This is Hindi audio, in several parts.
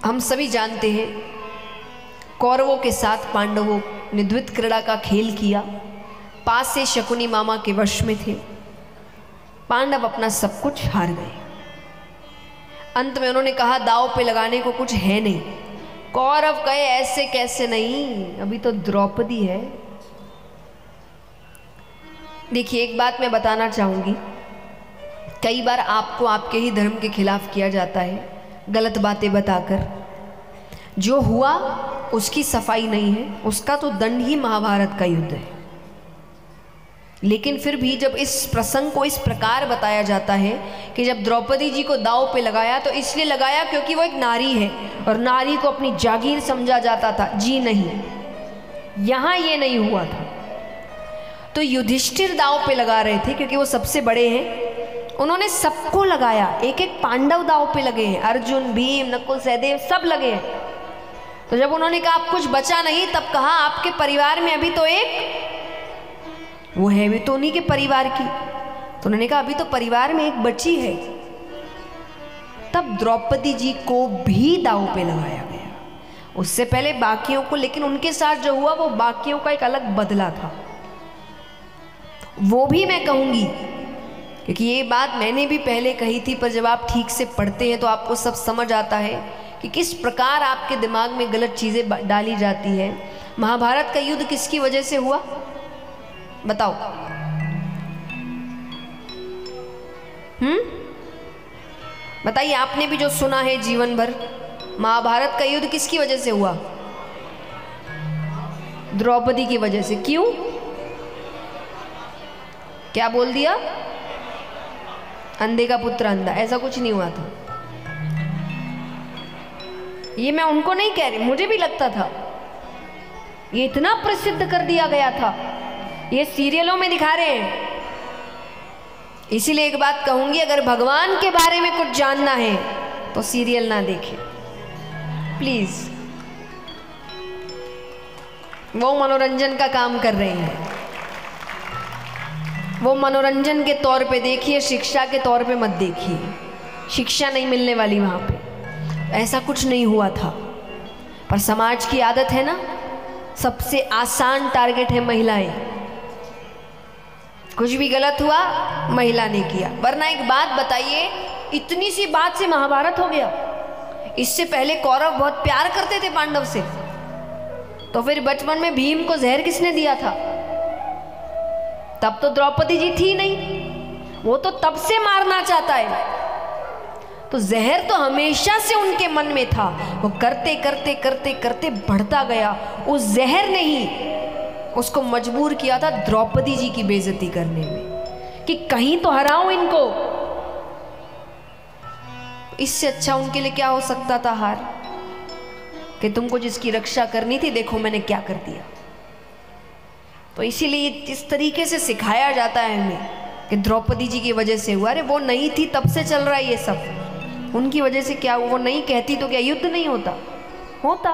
हम सभी जानते हैं कौरवों के साथ पांडवों ने द्वित क्रीड़ा का खेल किया। पास से शकुनी मामा के वश में थे। पांडव अपना सब कुछ हार गए। अंत में उन्होंने कहा दाव पे लगाने को कुछ है नहीं। कौरव कहे ऐसे कैसे नहीं, अभी तो द्रौपदी है। देखिए एक बात मैं बताना चाहूँगी, कई बार आपको आपके ही धर्म के खिलाफ किया जाता है गलत बातें बताकर। जो हुआ उसकी सफाई नहीं है, उसका तो दंड ही महाभारत का युद्ध है। लेकिन फिर भी जब इस प्रसंग को इस प्रकार बताया जाता है कि जब द्रौपदी जी को दांव पे लगाया तो इसलिए लगाया क्योंकि वो एक नारी है और नारी को अपनी जागीर समझा जाता था। जी नहीं, यहाँ ये नहीं हुआ था। तो युधिष्ठिर दांव पे लगा रहे थे क्योंकि वो सबसे बड़े हैं। उन्होंने सबको लगाया, एक एक पांडव दांव पे लगे हैं, अर्जुन, भीम, नकुल, सहदेव सब लगे हैं। तो जब उन्होंने कहा अब कुछ बचा नहीं, तब कहा आपके परिवार में अभी तो एक वो है भी तो उन्हीं के परिवार की। तो उन्होंने कहा अभी तो परिवार में एक बची है। तब द्रौपदी जी को भी दांव पे लगाया गया, उससे पहले बाकियों को। लेकिन उनके साथ जो हुआ वो बाकियों का एक अलग बदला था, वो भी मैं कहूँगी क्योंकि ये बात मैंने भी पहले कही थी। पर जब आप ठीक से पढ़ते हैं तो आपको सब समझ आता है कि किस प्रकार आपके दिमाग में गलत चीज़ें डाली जाती है। महाभारत का युद्ध किसकी वजह से हुआ बताओ? बताइए, आपने भी जो सुना है जीवन भर, महाभारत का युद्ध किसकी वजह से हुआ? द्रौपदी की वजह से। क्यों? क्या बोल दिया? अंधे का पुत्र अंधा। ऐसा कुछ नहीं हुआ था। ये मैं उनको नहीं कह रही, मुझे भी लगता था। ये इतना प्रसिद्ध कर दिया गया था, ये सीरियलों में दिखा रहे हैं। इसीलिए एक बात कहूंगी, अगर भगवान के बारे में कुछ जानना है तो सीरियल ना देखें प्लीज। वो मनोरंजन का काम कर रहे हैं, वो मनोरंजन के तौर पे देखिए, शिक्षा के तौर पे मत देखिए। शिक्षा नहीं मिलने वाली वहाँ पे। ऐसा कुछ नहीं हुआ था। पर समाज की आदत है ना, सबसे आसान टारगेट है महिलाएं। कुछ भी गलत हुआ महिला ने किया। वरना एक बात बताइए, इतनी सी बात से महाभारत हो गया। इससे पहले कौरव बहुत प्यार करते थे पांडव से, तो फिर बचपन में भीम को जहर किसने दिया था? तब तो द्रौपदी जी थी नहीं, वो तो तब से मारना चाहता है। तो जहर तो हमेशा से उनके मन में था। वो करते करते करते करते बढ़ता गया। उस जहर ने ही उसको मजबूर किया था द्रौपदी जी की बेइज्जती करने में, कि कहीं तो हराऊं इनको। इससे अच्छा उनके लिए क्या हो सकता था? हार। कि तुमको जिसकी रक्षा करनी थी, देखो मैंने क्या कर दिया। तो इसीलिए इस तरीके से सिखाया जाता है हमें कि द्रौपदी जी की वजह से हुआ। अरे वो नहीं थी तब से चल रहा है ये सब, उनकी वजह से क्या हुआ? वो नहीं कहती तो क्या युद्ध नहीं होता? होता।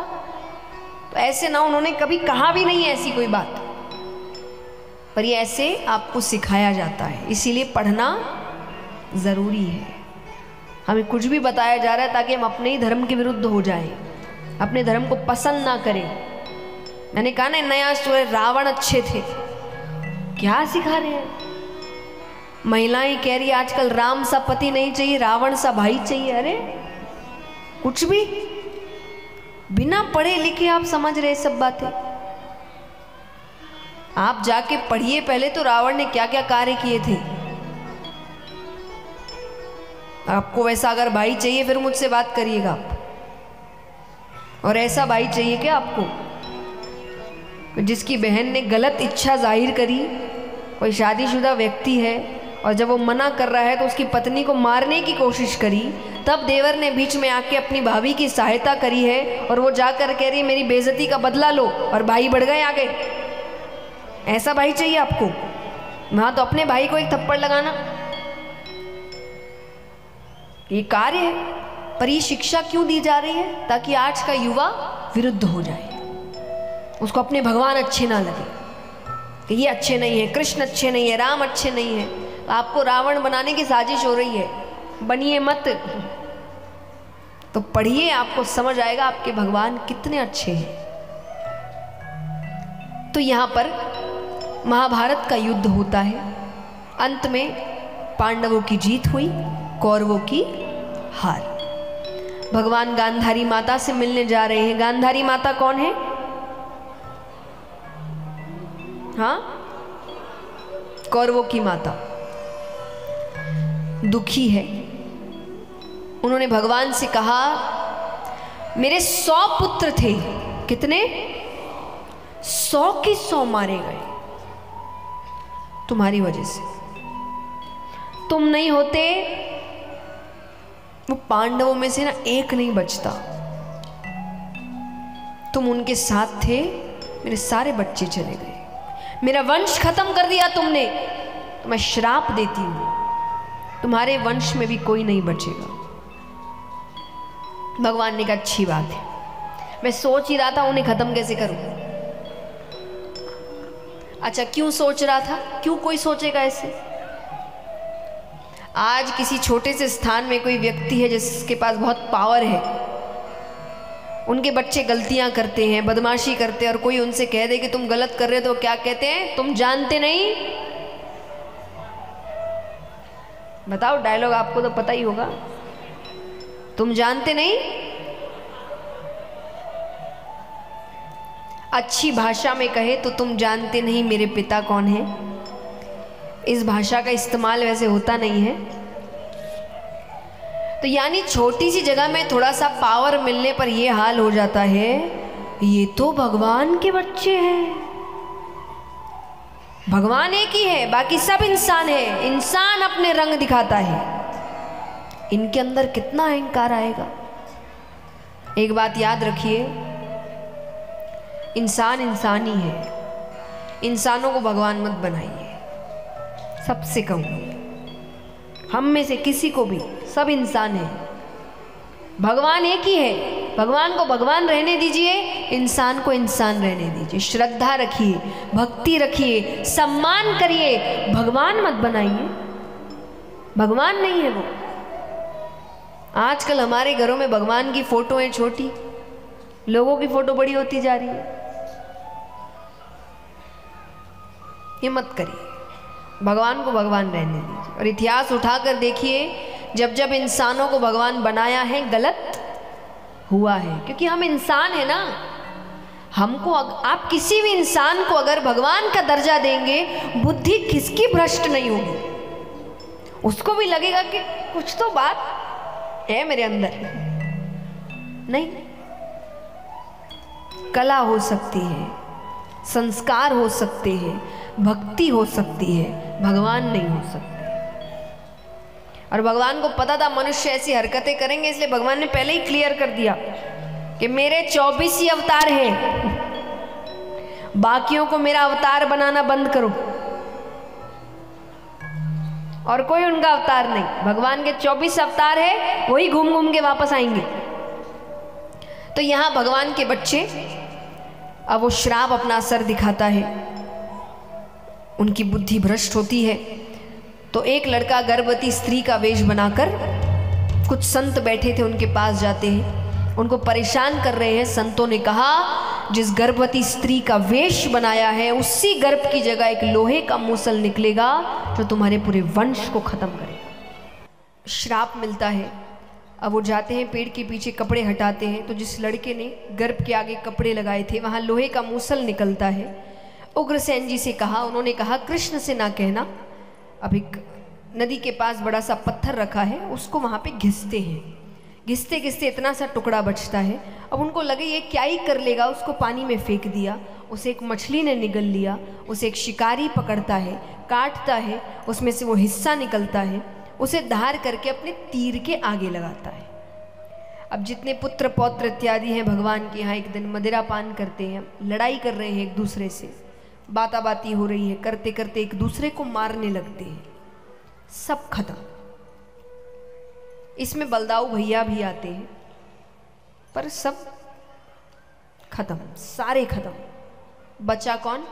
तो ऐसे ना, उन्होंने कभी कहा भी नहीं ऐसी कोई बात, पर ये ऐसे आपको सिखाया जाता है। इसीलिए पढ़ना ज़रूरी है। हमें कुछ भी बताया जा रहा है ताकि हम अपने ही धर्म के विरुद्ध हो जाएं, अपने धर्म को पसंद ना करें। मैंने कहा ना, नया स्टोरी, रावण अच्छे थे। क्या सिखा रहे हैं? महिलाएं कह रही आजकल राम सा पति नहीं चाहिए, रावण सा भाई चाहिए। अरे कुछ भी, बिना पढ़े लिखे आप समझ रहे सब बातें। आप जाके पढ़िए पहले तो रावण ने क्या क्या कार्य किए थे। आपको वैसा अगर भाई चाहिए फिर मुझसे बात करिएगा आप। और ऐसा भाई चाहिए क्या आपको जिसकी बहन ने गलत इच्छा जाहिर करी, कोई शादीशुदा व्यक्ति है, और जब वो मना कर रहा है तो उसकी पत्नी को मारने की कोशिश करी, तब देवर ने बीच में आके अपनी भाभी की सहायता करी है, और वो जाकर कह रही मेरी बेइज्जती का बदला लो, और भाई बढ़ गए आगे। ऐसा भाई चाहिए आपको? वहां तो अपने भाई को एक थप्पड़ लगाना ये कार्य है। पर ये शिक्षा क्यों दी जा रही है? ताकि आज का युवा विरुद्ध हो जाए, उसको अपने भगवान अच्छे ना लगे कि ये अच्छे नहीं है, कृष्ण अच्छे नहीं है, राम अच्छे नहीं है। तो आपको रावण बनाने की साजिश हो रही है, बनिए मत। तो पढ़िए, आपको समझ आएगा आपके भगवान कितने अच्छे हैं। तो यहाँ पर महाभारत का युद्ध होता है। अंत में पांडवों की जीत हुई, कौरवों की हार। भगवान गांधारी माता से मिलने जा रहे हैं। गांधारी माता कौन है? हाँ, कौरवों की माता। दुखी है। उन्होंने भगवान से कहा, मेरे 100 पुत्र थे। कितने? 100 के 100 मारे गए तुम्हारी वजह से। तुम नहीं होते वो पांडवों में से ना एक नहीं बचता। तुम उनके साथ थे, मेरे सारे बच्चे चले गए, मेरा वंश खत्म कर दिया तुमने। तो मैं श्राप देती हूं, तुम्हारे वंश में भी कोई नहीं बचेगा। भगवान ने कहा अच्छी बात है, मैं सोच ही रहा था उन्हें खत्म कैसे करूं। अच्छा, क्यों सोच रहा था? क्यों कोई सोचेगा ऐसे? आज किसी छोटे से स्थान में कोई व्यक्ति है जिसके पास बहुत पावर है, उनके बच्चे गलतियां करते हैं, बदमाशी करते हैं, और कोई उनसे कह दे कि तुम गलत कर रहे हो, तो क्या कहते हैं? तुम जानते नहीं। बताओ, डायलॉग आपको तो पता ही होगा, तुम जानते नहीं। अच्छी भाषा में कहे तो तुम जानते नहीं मेरे पिता कौन है। इस भाषा का इस्तेमाल वैसे होता नहीं है। तो यानी छोटी सी जगह में थोड़ा सा पावर मिलने पर यह हाल हो जाता है। ये तो भगवान के बच्चे हैं। भगवान एक ही है, बाकी सब इंसान है। इंसान अपने रंग दिखाता है, इनके अंदर कितना अहंकार आएगा। एक बात याद रखिए, इंसान इंसान ही है। इंसानों को भगवान मत बनाइए। सबसे कहूँ, हम में से किसी को भी, सब इंसान है। भगवान एक ही है। भगवान को भगवान रहने दीजिए, इंसान को इंसान रहने दीजिए। श्रद्धा रखिए, भक्ति रखिए, सम्मान करिए, भगवान मत बनाइए। भगवान नहीं है वो। आजकल हमारे घरों में भगवान की फोटो है छोटी, लोगों की फोटो बड़ी होती जा रही है। ये मत करिए, भगवान को भगवान रहने दीजिए। और इतिहास उठाकर देखिए, जब जब इंसानों को भगवान बनाया है, गलत हुआ है। क्योंकि हम इंसान हैं ना। हमको आप किसी भी इंसान को अगर भगवान का दर्जा देंगे, बुद्धि किसकी भ्रष्ट नहीं होगी। उसको भी लगेगा कि कुछ तो बात है मेरे अंदर। नहीं, कला हो सकती है, संस्कार हो सकते हैं, भक्ति हो सकती है, भगवान नहीं हो सकते। और भगवान को पता था मनुष्य ऐसी हरकतें करेंगे, इसलिए भगवान ने पहले ही क्लियर कर दिया कि मेरे 24 ही अवतार हैं, बाकियों को मेरा अवतार बनाना बंद करो। और कोई उनका अवतार नहीं, भगवान के 24 अवतार है, वही घूम घूम के वापस आएंगे। तो यहां भगवान के बच्चे, अब वो श्राप अपना असर दिखाता है, उनकी बुद्धि भ्रष्ट होती है। तो एक लड़का गर्भवती स्त्री का वेश बनाकर, कुछ संत बैठे थे उनके पास जाते हैं, उनको परेशान कर रहे हैं। संतों ने कहा, जिस गर्भवती स्त्री का वेश बनाया है, उसी गर्भ की जगह एक लोहे का मूसल निकलेगा जो तुम्हारे पूरे वंश को खत्म करेगा। श्राप मिलता है। अब वो जाते हैं, पेड़ के पीछे कपड़े हटाते हैं, तो जिस लड़के ने गर्भ के आगे कपड़े लगाए थे, वहाँ लोहे का मूसल निकलता है। उग्रसेन जी से कहा, उन्होंने कहा कृष्ण से ना कहना। अब एक नदी के पास बड़ा सा पत्थर रखा है, उसको वहाँ पे घिसते हैं। घिसते घिसते इतना सा टुकड़ा बचता है। अब उनको लगे ये क्या ही कर लेगा, उसको पानी में फेंक दिया। उसे एक मछली ने निगल लिया, उसे एक शिकारी पकड़ता है, काटता है, उसमें से वो हिस्सा निकलता है, उसे धार करके अपने तीर के आगे लगाता है। अब जितने पुत्र पौत्र इत्यादि हैं भगवान के यहाँ, एक दिन मदिरा पान करते हैं, लड़ाई कर रहे हैं एक दूसरे से, बाताबाती हो रही है, करते करते एक दूसरे को मारने लगते हैं। सब खत्म। इसमें बलदाऊ भैया भी आते हैं, पर सब खत्म, सारे खत्म। बचा कौन?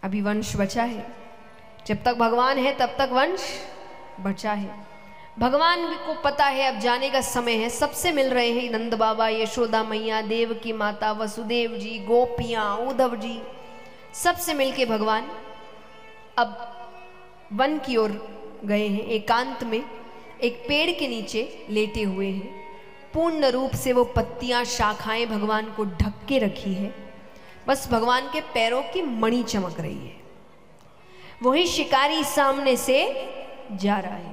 अभी वंश बचा है। जब तक भगवान है तब तक वंश बचा है। भगवान को पता है अब जाने का समय है। सबसे मिल रहे हैं नंद बाबा, यशोदा मैया, देव की माता, वसुदेव जी, गोपियाँ, उद्धव जी, सबसे मिलके भगवान अब वन की ओर गए हैं। एकांत में एक पेड़ के नीचे लेटे हुए हैं। पूर्ण रूप से वो पत्तियां, शाखाएं भगवान को ढक के रखी है। बस भगवान के पैरों की मणि चमक रही है। वही शिकारी सामने से जा रहा है।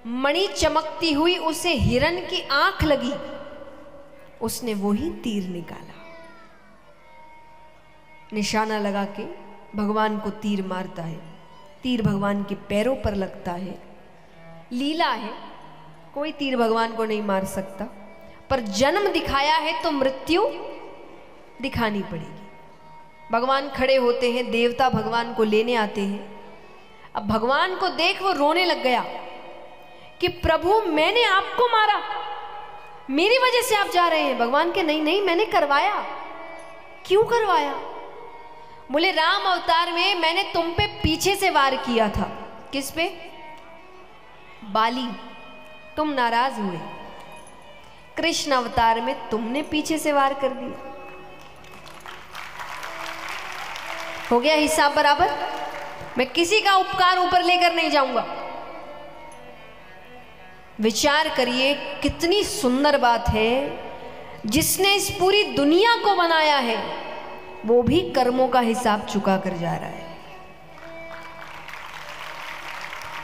मणि चमकती हुई उसे हिरण की आंख लगी, उसने वही तीर निकाला, निशाना लगा के भगवान को तीर मारता है। तीर भगवान के पैरों पर लगता है। लीला है, कोई तीर भगवान को नहीं मार सकता, पर जन्म दिखाया है तो मृत्यु दिखानी पड़ेगी। भगवान खड़े होते हैं, देवता भगवान को लेने आते हैं। अब भगवान को देख वो रोने लग गया कि प्रभु मैंने आपको मारा, मेरी वजह से आप जा रहे हैं। भगवान के नहीं नहीं, मैंने करवाया। क्यों करवाया? बोले राम अवतार में मैंने तुम पे पीछे से वार किया था। किस पे? बाली, तुम नाराज हुए। कृष्ण अवतार में तुमने पीछे से वार कर दिया। हो गया हिसाब बराबर। मैं किसी का उपकार ऊपर लेकर नहीं जाऊंगा। विचार करिए कितनी सुंदर बात है। जिसने इस पूरी दुनिया को बनाया है वो भी कर्मों का हिसाब चुका कर जा रहा है।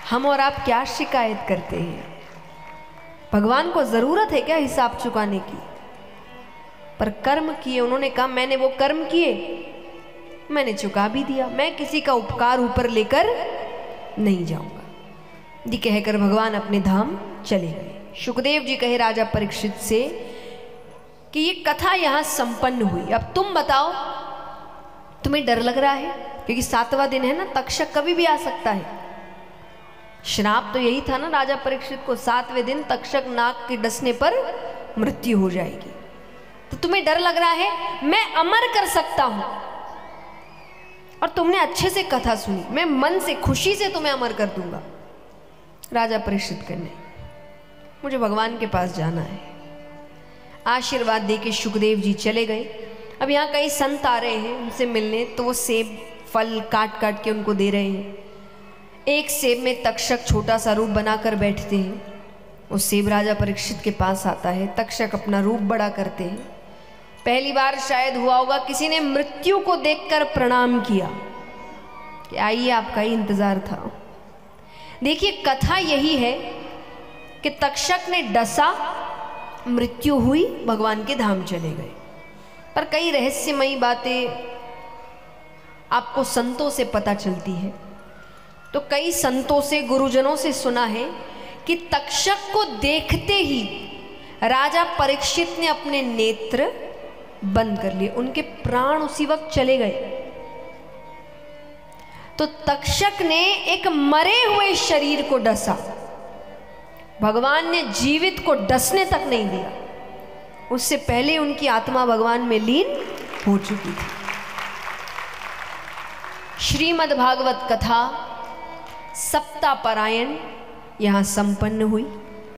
हम और आप क्या शिकायत करते हैं? भगवान को जरूरत है क्या हिसाब चुकाने की? पर कर्म किए, उन्होंने कहा मैंने वो कर्म किए, मैंने चुका भी दिया, मैं किसी का उपकार ऊपर लेकर नहीं जाऊंगा। ये कहकर भगवान अपने धाम चले गए। शुकदेव जी कहे राजा परीक्षित से कि ये कथा यहां संपन्न हुई। अब तुम बताओ, तुम्हें डर लग रहा है? क्योंकि 7वां दिन है ना, तक्षक कभी भी आ सकता है। श्राप तो यही था ना राजा परीक्षित को, 7वें दिन तक्षक नाग के डसने पर मृत्यु हो जाएगी। तो तुम्हें डर लग रहा है? मैं अमर कर सकता हूं। और तुमने अच्छे से कथा सुनी, मैं मन से खुशी से तुम्हें अमर कर दूंगा। राजा परीक्षित करने, मुझे भगवान के पास जाना है। आशीर्वाद देके शुकदेव जी चले गए। अब यहाँ कई संत आ रहे हैं उनसे मिलने, तो वो सेब फल काट काट के उनको दे रहे हैं। एक सेब में तक्षक छोटा सा रूप बनाकर बैठते हैं। वो सेब राजा परीक्षित के पास आता है। तक्षक अपना रूप बड़ा करते हैं। पहली बार शायद हुआ होगा किसी ने मृत्यु को देखकर प्रणाम किया कि आइए, आपका ही इंतजार था। देखिए कथा यही है कि तक्षक ने डसा, मृत्यु हुई, भगवान के धाम चले गए। पर कई रहस्यमयी बातें आपको संतों से पता चलती है। तो कई संतों से, गुरुजनों से सुना है कि तक्षक को देखते ही राजा परीक्षित ने अपने नेत्र बंद कर लिए, उनके प्राण उसी वक्त चले गए। तो तक्षक ने एक मरे हुए शरीर को डसा, भगवान ने जीवित को डसने तक नहीं दिया। उससे पहले उनकी आत्मा भगवान में लीन हो चुकी थी। श्रीमद् भागवत कथा सप्ताह पारायण यहाँ संपन्न हुई।